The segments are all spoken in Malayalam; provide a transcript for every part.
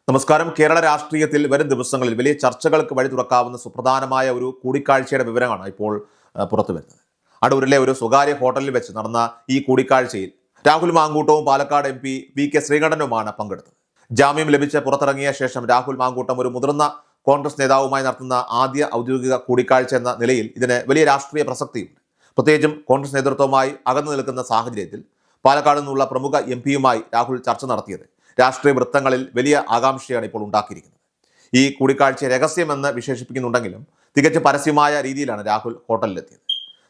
നമസ്കാരം. കേരള രാഷ്ട്രീയത്തിൽ വരും ദിവസങ്ങളിൽ വലിയ ചർച്ചകൾക്ക് വഴി തുറക്കാവുന്ന സുപ്രധാനമായ ഒരു കൂടിക്കാഴ്ചയുടെ വിവരമാണ് ഇപ്പോൾ പുറത്തു വരുന്നത്. അടൂരിലെ ഒരു സ്വകാര്യ ഹോട്ടലിൽ വെച്ച് നടന്ന ഈ കൂടിക്കാഴ്ചയിൽ രാഹുൽ മാങ്കൂട്ടവും പാലക്കാട് MP VK ശ്രീകണ്ഠനുമാണ് പങ്കെടുത്തത്. ജാമ്യം ലഭിച്ച് പുറത്തിറങ്ങിയ ശേഷം രാഹുൽ മാങ്കൂട്ടം ഒരു മുതിർന്ന കോൺഗ്രസ് നേതാവുമായി നടത്തുന്ന ആദ്യ ഔദ്യോഗിക കൂടിക്കാഴ്ച എന്ന നിലയിൽ ഇതിന് വലിയ രാഷ്ട്രീയ പ്രസക്തിയുണ്ട്. പ്രത്യേകിച്ചും കോൺഗ്രസ് നേതൃത്വവുമായി അകന്നു നിൽക്കുന്ന സാഹചര്യത്തിൽ പാലക്കാട് നിന്നുള്ള പ്രമുഖ MP രാഹുൽ ചർച്ച നടത്തിയത് രാഷ്ട്രീയ വൃത്തങ്ങളിൽ വലിയ ആകാംക്ഷയാണ് ഇപ്പോൾ ഉണ്ടാക്കിയിരിക്കുന്നത്. ഈ കൂടിക്കാഴ്ച രഹസ്യമെന്ന് വിശേഷിപ്പിക്കുന്നുണ്ടെങ്കിലും തികച്ചും പരസ്യമായ രീതിയിലാണ് രാഹുൽ ഹോട്ടലിലെത്തിയത്.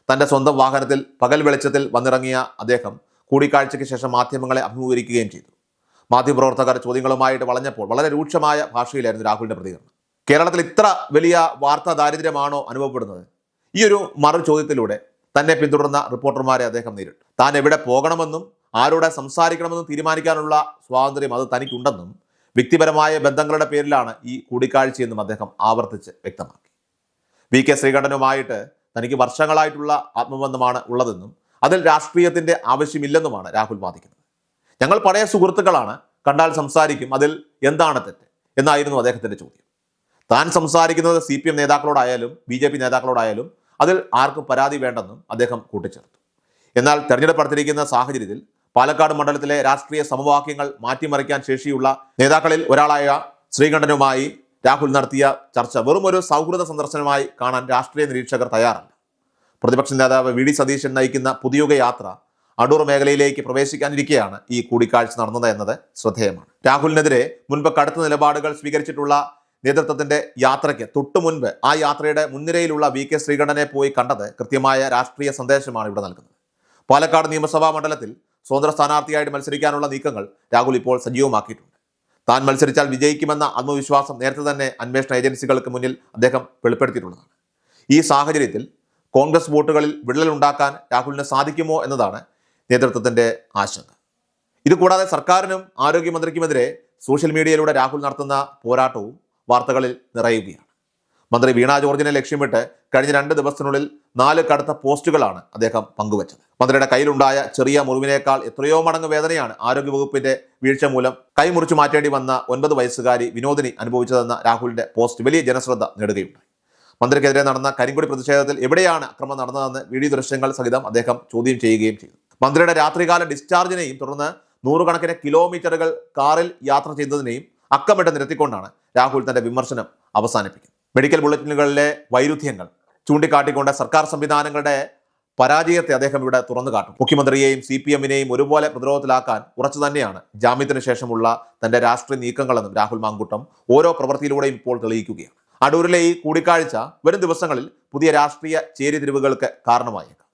തൻ്റെ സ്വന്തം വാഹനത്തിൽ പകൽ വെളിച്ചത്തിൽ വന്നിറങ്ങിയ അദ്ദേഹം കൂടിക്കാഴ്ചയ്ക്ക് ശേഷം മാധ്യമങ്ങളെ അഭിമുഖീകരിക്കുകയും ചെയ്തു. മാധ്യമപ്രവർത്തകർ ചോദ്യങ്ങളുമായിട്ട് വളഞ്ഞപ്പോൾ വളരെ രൂക്ഷമായ ഭാഷയിലായിരുന്നു രാഹുലിൻ്റെ പ്രതികരണം. കേരളത്തിൽ ഇത്ര വലിയ വാർത്താ ദാരിദ്ര്യമാണോ അനുഭവപ്പെടുന്നത്? ഈ ഒരു മറു ചോദ്യത്തിലൂടെ തന്നെ പിന്തുടർന്ന റിപ്പോർട്ടർമാരെ അദ്ദേഹം നേരിട്ടു. താൻ എവിടെ പോകണമെന്നും ആരോടെ സംസാരിക്കണമെന്നും തീരുമാനിക്കാനുള്ള സ്വാതന്ത്ര്യം അത് തനിക്കുണ്ടെന്നും വ്യക്തിപരമായ ബന്ധങ്ങളുടെ പേരിലാണ് ഈ കൂടിക്കാഴ്ചയെന്നും അദ്ദേഹം ആവർത്തിച്ച് വ്യക്തമാക്കി. VK ശ്രീകണ്ഠനുമായിട്ട് തനിക്ക് വർഷങ്ങളായിട്ടുള്ള ആത്മബന്ധമാണ് ഉള്ളതെന്നും അതിൽ രാഷ്ട്രീയത്തിൻ്റെ ആവശ്യമില്ലെന്നുമാണ് രാഹുൽ വാദിക്കുന്നത്. ഞങ്ങൾ പഴയ സുഹൃത്തുക്കളാണ്, കണ്ടാൽ സംസാരിക്കും, അതിൽ എന്താണ് തെറ്റ് എന്നായിരുന്നു അദ്ദേഹത്തിൻ്റെ ചോദ്യം. താൻ സംസാരിക്കുന്നത് CPM നേതാക്കളോടായാലും BJP നേതാക്കളോടായാലും അതിൽ ആർക്കും പരാതി വേണ്ടെന്നും അദ്ദേഹം കൂട്ടിച്ചേർത്തു. എന്നാൽ തെരഞ്ഞെടുപ്പ് അടുത്തിരിക്കുന്ന സാഹചര്യത്തിൽ പാലക്കാട് മണ്ഡലത്തിലെ രാഷ്ട്രീയ സമവാക്യങ്ങൾ മാറ്റിമറിക്കാൻ ശേഷിയുള്ള നേതാക്കളിൽ ഒരാളായ ശ്രീകണ്ഠനുമായി രാഹുൽ നടത്തിയ ചർച്ച വെറും ഒരു സൗഹൃദ സന്ദർശനമായി കാണാൻ രാഷ്ട്രീയ നിരീക്ഷകർ തയ്യാറല്ല. പ്രതിപക്ഷ നേതാവ് VD സതീശൻ നയിക്കുന്ന പുതിയുഗ യാത്ര അടൂർ മേഖലയിലേക്ക് പ്രവേശിക്കാനിരിക്കെയാണ് ഈ കൂടിക്കാഴ്ച നടന്നത് എന്നത് ശ്രദ്ധേയമാണ്. രാഹുലിനെതിരെ മുൻപ് കടുത്ത നിലപാടുകൾ സ്വീകരിച്ചിട്ടുള്ള നേതൃത്വത്തിന്റെ യാത്രയ്ക്ക് തൊട്ടു മുൻപ് ആ യാത്രയുടെ മുൻനിരയിലുള്ള VK ശ്രീകണ്ഠനെ പോയി കണ്ടത് കൃത്യമായ രാഷ്ട്രീയ സന്ദേശമാണ് ഇവിടെ നൽകുന്നത്. പാലക്കാട് നിയമസഭാ മണ്ഡലത്തിൽ സ്വതന്ത്ര സ്ഥാനാർത്ഥിയായിട്ട് മത്സരിക്കാനുള്ള നീക്കങ്ങൾ രാഹുൽ ഇപ്പോൾ സജീവമാക്കിയിട്ടുണ്ട്. താൻ മത്സരിച്ചാൽ വിജയിക്കുമെന്ന ആത്മവിശ്വാസം നേരത്തെ തന്നെ അന്വേഷണ ഏജൻസികൾക്ക് മുന്നിൽ അദ്ദേഹം വെളിപ്പെടുത്തിയിട്ടുള്ളതാണ്. ഈ സാഹചര്യത്തിൽ കോൺഗ്രസ് വോട്ടുകളിൽ വിള്ളലുണ്ടാക്കാൻ രാഹുലിന് സാധിക്കുമോ എന്നതാണ് നേതൃത്വത്തിന്റെ ആശങ്ക. ഇതുകൂടാതെ സർക്കാരിനും ആരോഗ്യമന്ത്രിക്കുമെതിരെ സോഷ്യൽ മീഡിയയിലൂടെ രാഹുൽ നടത്തുന്ന പോരാട്ടവും വാർത്തകളിൽ നിറയുകയാണ്. മന്ത്രി വീണ ജോർജിനെ ലക്ഷ്യമിട്ട് കഴിഞ്ഞ 2 ദിവസത്തിനുള്ളിൽ 4 കടുത്ത പോസ്റ്റുകളാണ് അദ്ദേഹം പങ്കുവച്ചത്. മന്ത്രിയുടെ കയ്യിലുണ്ടായ ചെറിയ മുറിവിനേക്കാൾ എത്രയോ മടങ്ങ് വേദനയാണ് ആരോഗ്യവകുപ്പിന്റെ വീഴ്ച മൂലം കൈമുറിച്ചു മാറ്റേണ്ടി വന്ന 9 വയസ്സുകാരി വിനോദിനി അനുഭവിച്ചതെന്ന രാഹുലിന്റെ പോസ്റ്റ് വലിയ ജനശ്രദ്ധ നേടുകയുണ്ടായി. മന്ത്രിക്കെതിരെ നടന്ന കരിങ്കൊടി പ്രതിഷേധത്തിൽ എവിടെയാണ് അക്രമം നടന്നതെന്ന് വീഡിയോ ദൃശ്യങ്ങൾ സഹിതം അദ്ദേഹം ചോദ്യം ചെയ്യുകയും ചെയ്തു. മന്ത്രിയുടെ രാത്രികാല ഡിസ്ചാർജിനെയും തുടർന്ന് 100 കണക്കിന് കിലോമീറ്ററുകൾ കാറിൽ യാത്ര ചെയ്തതിനെയും അക്കമിട്ട് നിരത്തിക്കൊണ്ടാണ് രാഹുൽ തന്റെ വിമർശനം അവസാനിപ്പിക്കുന്നത്. മെഡിക്കൽ ബുള്ളറ്റിനുകളിലെ വൈരുദ്ധ്യങ്ങൾ ചൂണ്ടിക്കാട്ടിക്കൊണ്ട് സർക്കാർ സംവിധാനങ്ങളുടെ പരാജയത്തെ അദ്ദേഹം ഇവിടെ തുറന്നു കാട്ടും. മുഖ്യമന്ത്രിയെയും CPMനെയും ഒരുപോലെ പ്രതിരോധത്തിലാക്കാൻ ഉറച്ചു തന്നെയാണ് ജാമ്യത്തിന് ശേഷമുള്ള തന്റെ രാഷ്ട്രീയ നീക്കങ്ങളെന്നും രാഹുൽ മാങ്കൂട്ടം ഓരോ പ്രവൃത്തിയിലൂടെയും ഇപ്പോൾ തെളിയിക്കുകയാണ്. അടൂരിലെ ഈ കൂടിക്കാഴ്ച വരും ദിവസങ്ങളിൽ പുതിയ രാഷ്ട്രീയ ചേരിതിരിവുകൾക്ക് കാരണമായേക്കാം.